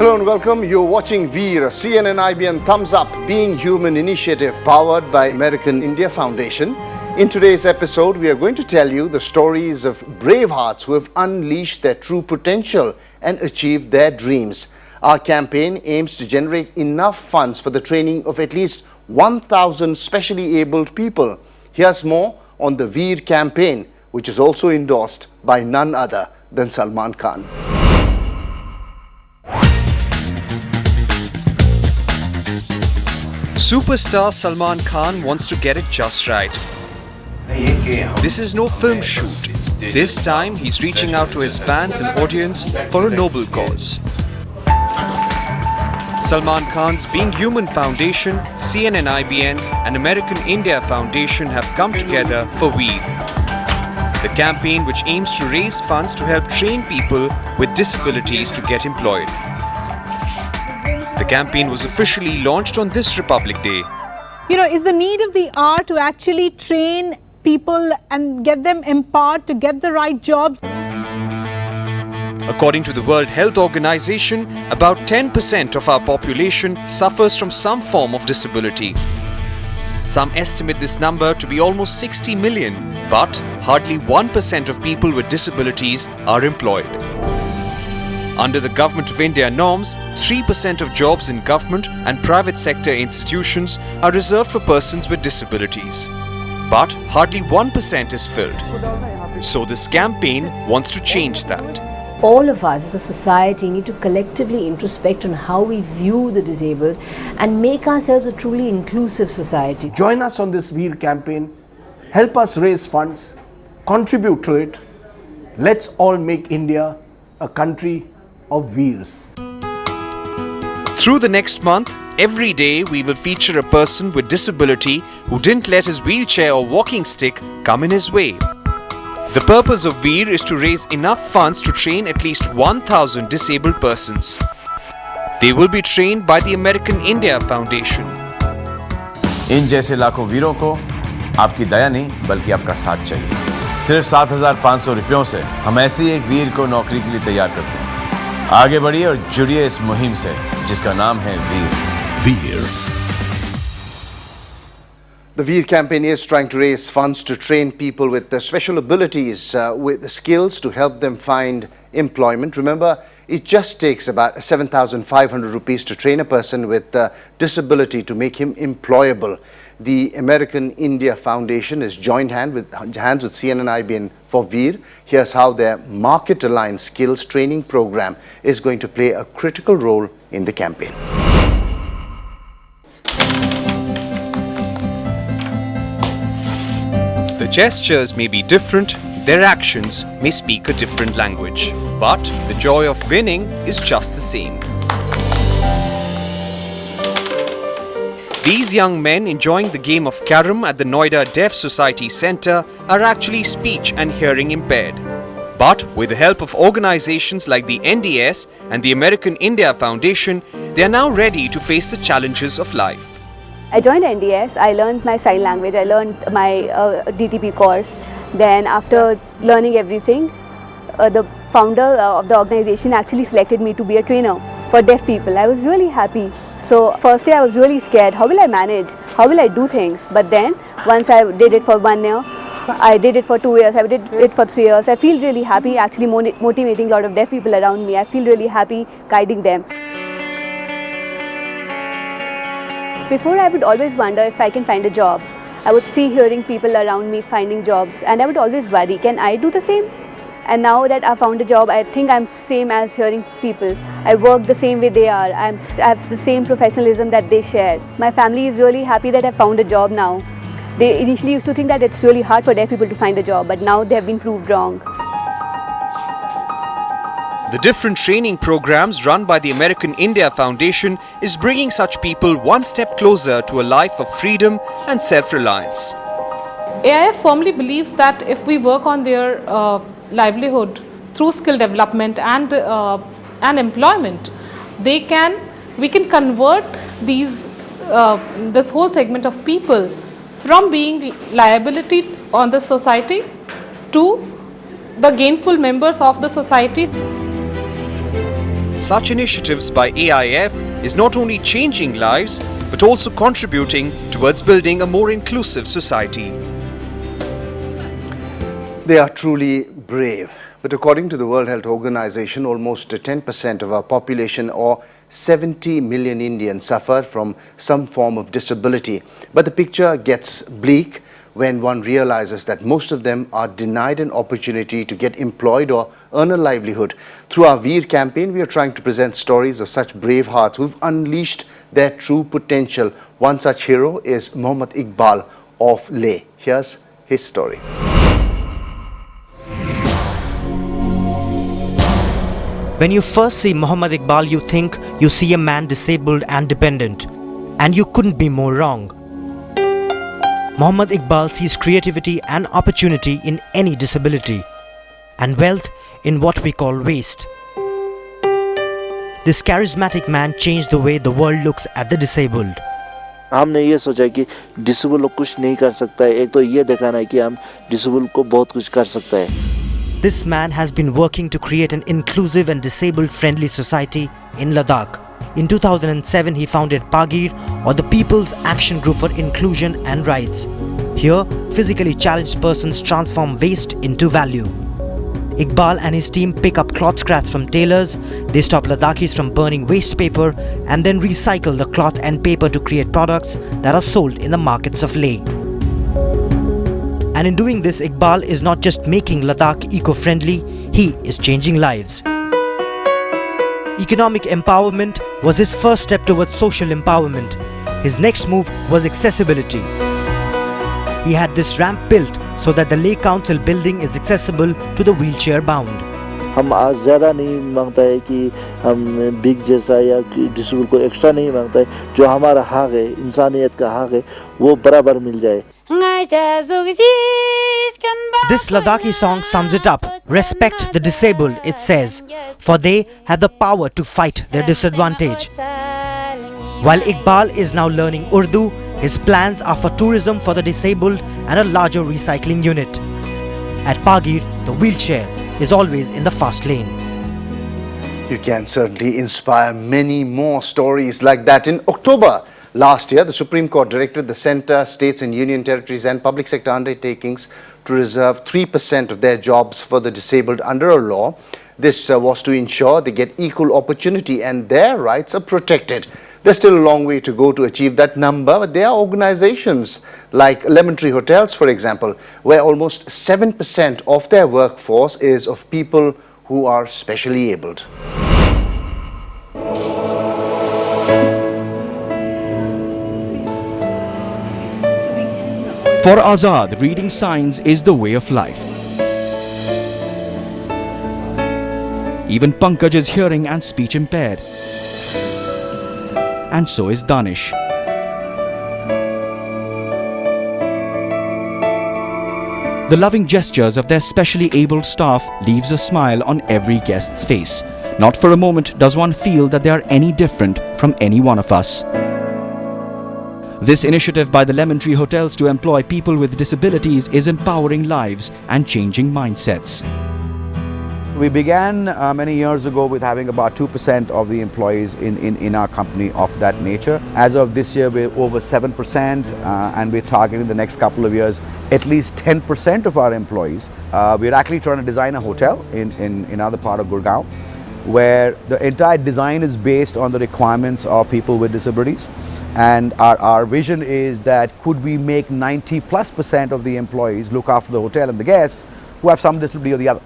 Hello and welcome. You're watching Veer, CNN-IBN Thums Up, Being Human initiative powered by American India Foundation. In today's episode, we are going to tell you the stories of brave hearts who have unleashed their true potential and achieved their dreams. Our campaign aims to generate enough funds for the training of at least 1,000 specially abled people. Here's more on the Veer campaign, which is also endorsed by none other than Salman Khan. Superstar Salman Khan wants to get it just right. This is no film shoot. This time he's reaching out to his fans and audience for a noble cause. Salman Khan's Being Human Foundation, CNN-IBN and American India Foundation have come together for Veer, the campaign which aims to raise funds to help train people with disabilities to get employed. The campaign was officially launched on this Republic Day. Is the need of the hour to actually train people and get them empowered to get the right jobs. According to the World Health Organization, about 10% of our population suffers from some form of disability. Some estimate this number to be almost 60 million, but hardly 1% of people with disabilities are employed. Under the Government of India norms, 3% of jobs in government and private sector institutions are reserved for persons with disabilities. But hardly 1% is filled. So this campaign wants to change that. All of us as a society need to collectively introspect on how we view the disabled and make ourselves a truly inclusive society. Join us on this Veer campaign. Help us raise funds. Contribute to it. Let's all make India a country of Veers. Through the next month, every day we will feature a person with disability who didn't let his wheelchair or walking stick come in his way. The purpose of Veer is to raise enough funds to train at least 1,000 disabled persons. They will be trained by the American India Foundation. इन जैसे लाखों वीरों को आपकी दया नहीं बल्कि आपका साथ चाहिए। सिर्फ 7,500 रुपयों से हम ऐसे ही एक वीर को नौकरी के लिए तैयार करते हैं। आगे बढ़िए और जुड़िए इस मुहिम से जिसका नाम है वीर। The Veer campaign is trying to raise funds to train people with special abilities, with skills to help them find employment. Remember, it just takes about 7,500 rupees to train a person with disability to make him employable. The American India Foundation has joined hands with CNN-IBN for Veer. Here's how their market-aligned skills training program is going to play a critical role in the campaign. The gestures may be different, their actions may speak a different language, but the joy of winning is just the same. These young men enjoying the game of carom at the Noida Deaf Society Centre are actually speech and hearing impaired. But with the help of organizations like the NDS and the American India Foundation, they are now ready to face the challenges of life. I joined NDS, I learned my sign language, I learned my DTP course. Then after learning everything, the founder of the organization actually selected me to be a trainer for deaf people. I was really happy. So first day I was really scared, how will I manage, how will I do things? But then once I did it for 1 year, I did it for 2 years, I did it for 3 years. I feel really happy actually motivating a lot of deaf people around me. I feel really happy guiding them. Before I would always wonder if I can find a job. I would see hearing people around me finding jobs and I would always worry, can I do the same? And now that I found a job, I think I'm same as hearing people. I work the same way they are. I have the same professionalism that they share. My family is really happy that I found a job now. They initially used to think that it's really hard for deaf people to find a job, but now they have been proved wrong. The different training programs run by the American India Foundation is bringing such people one step closer to a life of freedom and self-reliance. AIF firmly believes that if we work on their livelihood through skill development and employment, we can convert this whole segment of people from being liability on the society to the gainful members of the society. such initiatives by AIF is not only changing lives but also contributing towards building a more inclusive society. They are truly brave. But according to the World Health Organization, almost 10% of our population, or 70 million Indians, suffer from some form of disability. But the picture gets bleak when one realizes that most of them are denied an opportunity to get employed or earn a livelihood. Through our Veer campaign, we are trying to present stories of such brave hearts who've unleashed their true potential. One such hero is Mohammad Iqbal of Leh. Here's his story. When you first see Mohammad Iqbal, you think you see a man disabled and dependent. And you couldn't be more wrong. Mohammad Iqbal sees creativity and opportunity in any disability, and wealth in what we call waste. This charismatic man changed the way the world looks at the disabled. हमने ये सोचा कि disable लोग कुछ नहीं कर सकता है, एक तो ये दिखाना है कि हम डिसेबल को बहुत कुछ कर सकता है. This man has been working to create an inclusive and disabled-friendly society in Ladakh. In 2007, he founded Pagir, or the People's Action Group for Inclusion and Rights. Here, physically challenged persons transform waste into value. Iqbal and his team pick up cloth scraps from tailors, they stop Ladakhis from burning waste paper, and then recycle the cloth and paper to create products that are sold in the markets of Leh. And in doing this, Iqbal is not just making Ladakh eco-friendly, he is changing lives. Economic empowerment was his first step towards social empowerment. His next move was accessibility. He had this ramp built so that the Leh Council building is accessible to the wheelchair-bound. हम आज ज़्यादा नहीं मांगता है कि हम big जैसा या डिसेबल को एक्स्ट्रा नहीं मांगता है. जो हमारा हक है, इंसानियत का हक है, वो बराबर मिल जाए. This Ladakhi song sums it up. Respect the disabled, it says, for they have the power to fight their disadvantage. While Iqbal is now learning Urdu, his plans are for tourism for the disabled and a larger recycling unit. At Pagir, the wheelchair is always in the fast lane. You can certainly inspire many more stories like that. In October last year, the Supreme Court directed the centre, states and union territories and public sector undertakings to reserve 3% of their jobs for the disabled under a law. This was to ensure they get equal opportunity and their rights are protected. There's still a long way to go to achieve that number, but there are organizations like Lemon Tree Hotels, for example, where almost 7% of their workforce is of people who are specially abled. For Azad, reading signs is the way of life. Even Pankaj is hearing and speech impaired. And so is Danish. The loving gestures of their specially abled staff leaves a smile on every guest's face. Not for a moment does one feel that they are any different from any one of us. This initiative by the Lemon Tree Hotels to employ people with disabilities is empowering lives and changing mindsets. We began many years ago with having about 2% of the employees in our company of that nature. As of this year, we're over 7% and we're targeting the next couple of years at least 10% of our employees. We're actually trying to design a hotel in another part of Gurgaon, where the entire design is based on the requirements of people with disabilities. And our vision is that could we make 90+% of the employees look after the hotel and the guests who have some disability or the other.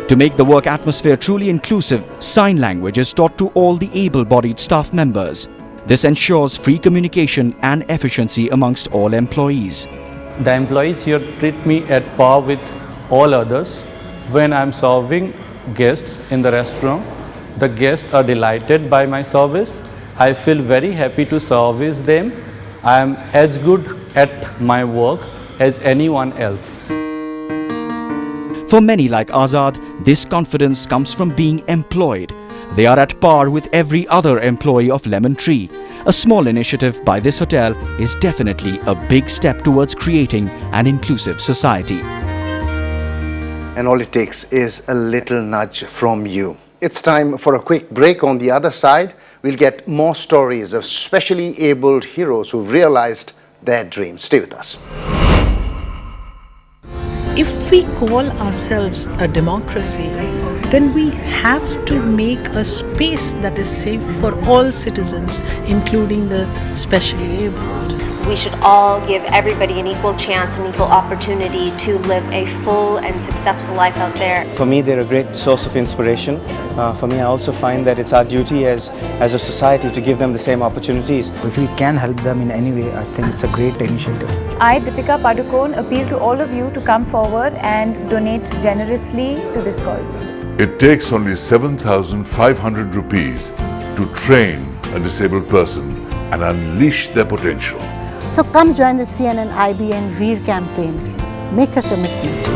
To make the work atmosphere truly inclusive, sign language is taught to all the able-bodied staff members. This ensures free communication and efficiency amongst all employees. The employees here treat me at par with all others. When I'm serving guests in the restaurant, the guests are delighted by my service. I feel very happy to service them. I am as good at my work as anyone else. For many like Azad, this confidence comes from being employed. They are at par with every other employee of Lemon Tree. A small initiative by this hotel is definitely a big step towards creating an inclusive society. And all it takes is a little nudge from you. It's time for a quick break. On the other side, we'll get more stories of specially abled heroes who've realized their dreams. Stay with us. If we call ourselves a democracy, then we have to make a space that is safe for all citizens, including the specially abled. We should all give everybody an equal chance and equal opportunity to live a full and successful life out there. For me, they're a great source of inspiration. For me, I also find that it's our duty as a society to give them the same opportunities. If we can help them in any way, I think it's a great initiative. I, Deepika Padukone, appeal to all of you to come forward and donate generously to this cause. It takes only 7,500 rupees to train a disabled person and unleash their potential. So come join the CNN-IBN Veer campaign. Make a commitment.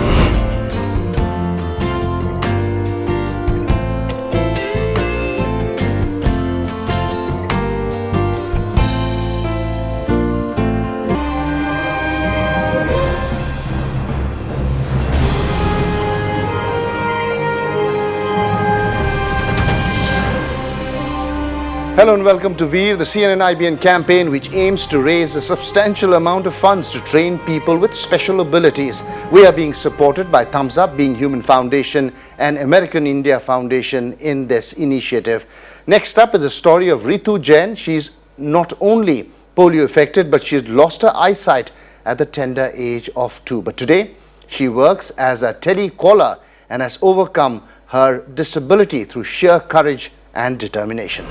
Hello and welcome to Veer, the CNN-IBN campaign which aims to raise a substantial amount of funds to train people with special abilities. We are being supported by Thums Up, Being Human Foundation and American India Foundation in this initiative. Next up is the story of Ritu Jain. She's not only polio affected but she's lost her eyesight at the tender age of 2. But today she works as a telecaller and has overcome her disability through sheer courage and determination.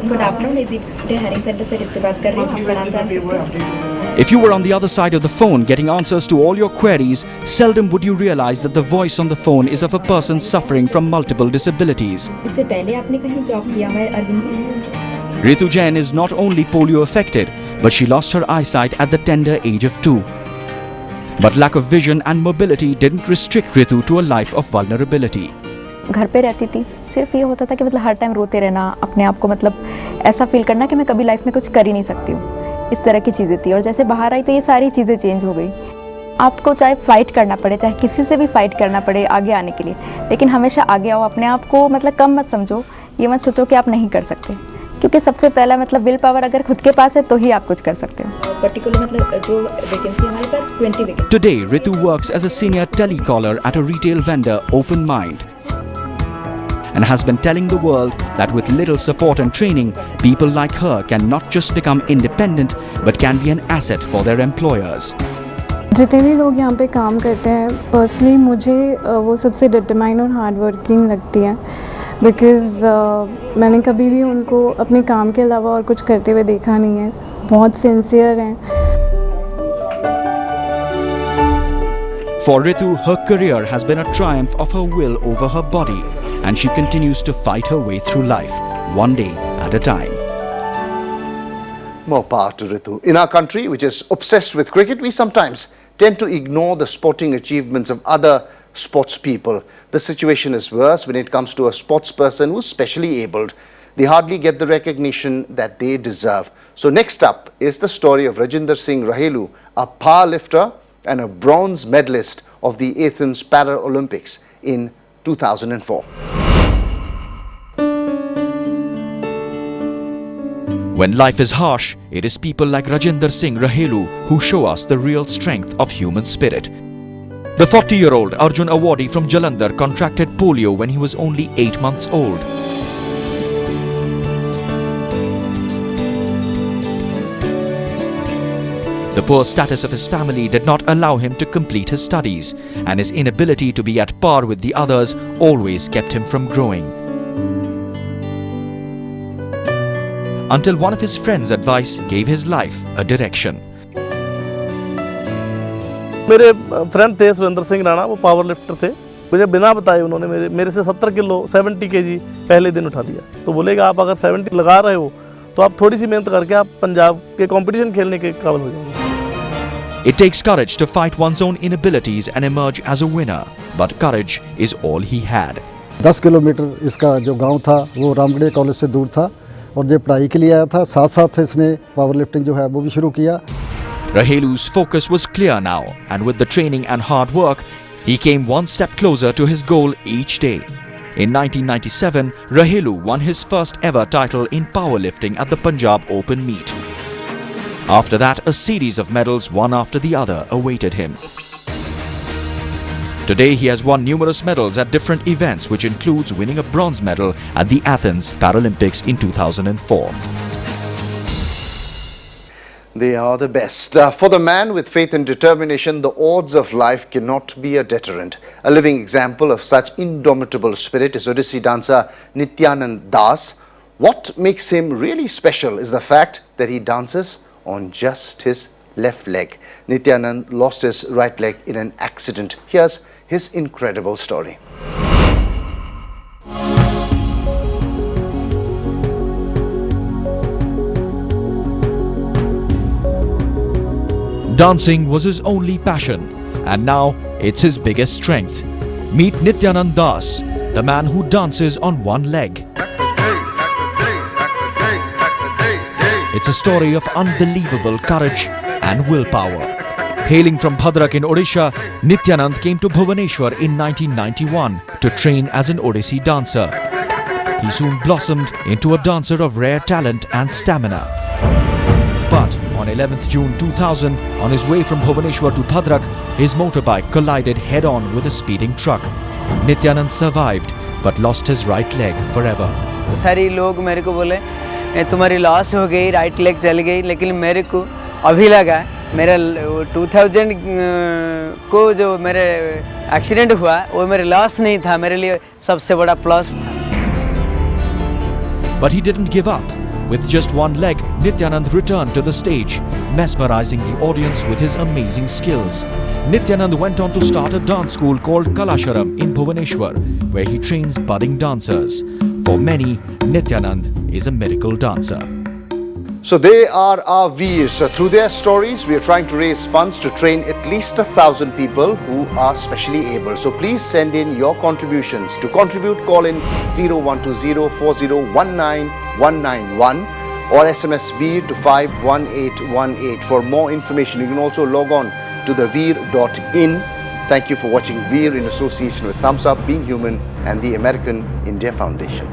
Good afternoon, is it the Hiring Center से reply बात कर रही हूँ, आपका नाम जान सकते हैं? If you were on the other side of the phone getting answers to all your queries, seldom would you realize that the voice on the phone is of a person suffering from multiple disabilities. इससे पहले आपने कहीं job किया है Arvind ji? Ritu Jain is not only polio affected, but she lost her eyesight at the tender age of 2. But lack of vision and mobility didn't restrict Ritu to a life of vulnerability. घर पे रहती थी, सिर्फ ये होता था कि मतलब हर टाइम रोते रहना, अपने आप को मतलब ऐसा फील करना कि मैं कभी लाइफ में कुछ कर ही नहीं सकती हूँ, इस तरह की चीज़ें थी। और जैसे बाहर आई तो ये सारी चीज़ें चेंज हो गई। आपको चाहे फाइट करना पड़े, चाहे किसी से भी फाइट करना पड़े आगे आने के लिए, लेकिन हमेशा आगे आओ, अपने आप को मतलब कम मत समझो, ये मत सोचो कि आप नहीं कर सकते, क्योंकि सबसे पहला मतलब विल पावर अगर खुद के पास है तो ही आप कुछ कर सकते हो। पर्टिकुलर मतलब जो वैकेंसी हमारे पास 20 vacancy. Today, Ritu works as a senior telecaller at a retail vendor, Open Mind, and has been telling the world that with little support and training, people like her can not just become independent, but can be an asset for their employers. जितने भी लोग यहाँ पे काम करते हैं, personally मुझे वो सबसे डिटरमाइन और हार्ड वर्किंग लगती है, बिकॉज़ मैंने कभी भी उनको अपने काम के अलावा और कुछ करते हुए देखा नहीं है, बहुत सिंसियर हैं। For Ritu, her career has been a triumph of her will over her body, and she continues to fight her way through life, one day at a time. More power to Ritu. In our country, which is obsessed with cricket, we sometimes tend to ignore the sporting achievements of other sports people. The situation is worse when it comes to a sports person who's specially abled. They hardly get the recognition that they deserve. So next up is the story of Rajinder Singh Rahelu, a powerlifter and a bronze medalist of the Athens Paralympics in 2004. When life is harsh, it is people like Rajinder Singh Rahelu who show us the real strength of human spirit. The 40-year-old Arjun awardee from Jalandhar contracted polio when he was only 8 months old. The poor status of his family did not allow him to complete his studies, and his inability to be at par with the others always kept him from growing. Until one of his friends' advice gave his life a direction. मेरे friend थे सुरेंद्र सिंह राणा, वो power lifter थे। मुझे बिना बताए उन्होंने मेरे से 70 किलो 70 kg पहले दिन उठा दिया। तो बोले कि आप अगर 70 लगा रहे हो तो आप थोड़ी सी मेहनत करके आप पंजाब के कंपटीशन खेलने के काबिल हो जाएंगे। It takes courage to fight one's own inabilities and emerge as a winner, but courage is all he had. 10 kilometre इसका जो गांव था वो रामगढ़ कॉलेज से दूर था और जो पढ़ाई के लिए आया था, साथ साथ इसने पावर लिफ्टिंग जो है वो भी शुरू किया। Rahelu's focus was clear now, and with the training and hard work, He came one step closer to his goal each day. In 1997, Rahelu won his first ever title in powerlifting at the Punjab Open meet. After that, a series of medals one after the other awaited him. Today, he has won numerous medals at different events, which includes winning a bronze medal at the Athens Paralympics in 2004. They are the best. For the man with faith and determination, the odds of life cannot be a deterrent. A living example of such indomitable spirit is Odissi dancer Nityanand Das. What makes him really special is the fact that he dances on just his left leg. Nityanand lost his right leg in an accident. Here's his incredible story. Dancing was his only passion, and now it's his biggest strength. Meet Nityanand Das, the man who dances on one leg. It's a story of unbelievable courage and willpower. Hailing from Bhadrak in Odisha, Nityanand came to Bhubaneswar in 1991 to train as an Odissi dancer. He soon blossomed into a dancer of rare talent and stamina. But on 11th June 2000, on his way from Bhubaneswar to Bhadrak, his motorbike collided head-on with a speeding truck. Nityanand survived but lost his right leg forever. सारे लोग मेरे को बोले तुम्हारी loss हो गई, right leg चल गई, लेकिन मेरे को अभी लगा मेरा 2000 को जो मेरे एक्सीडेंट हुआ वो मेरे लॉस नहीं था, मेरे लिए सबसे बड़ा प्लस था. But he didn't give up. With just one leg, Nityanand returned to the stage, mesmerizing the audience with his amazing skills. Nityanand went on to start a dance school called Kalasharam in Bhubaneswar, where he trains budding dancers. For many, Nityanand is a miracle dancer. So they are our Veers. Through their stories, we are trying to raise funds to train at least 1,000 people who are specially able. So please send in your contributions. To contribute, call in 0120 4019 191 or SMS Veer to 51818. For more information, you can also log on to theveer.in. Thank you for watching Veer in association with Thums Up, Being Human and the American India Foundation.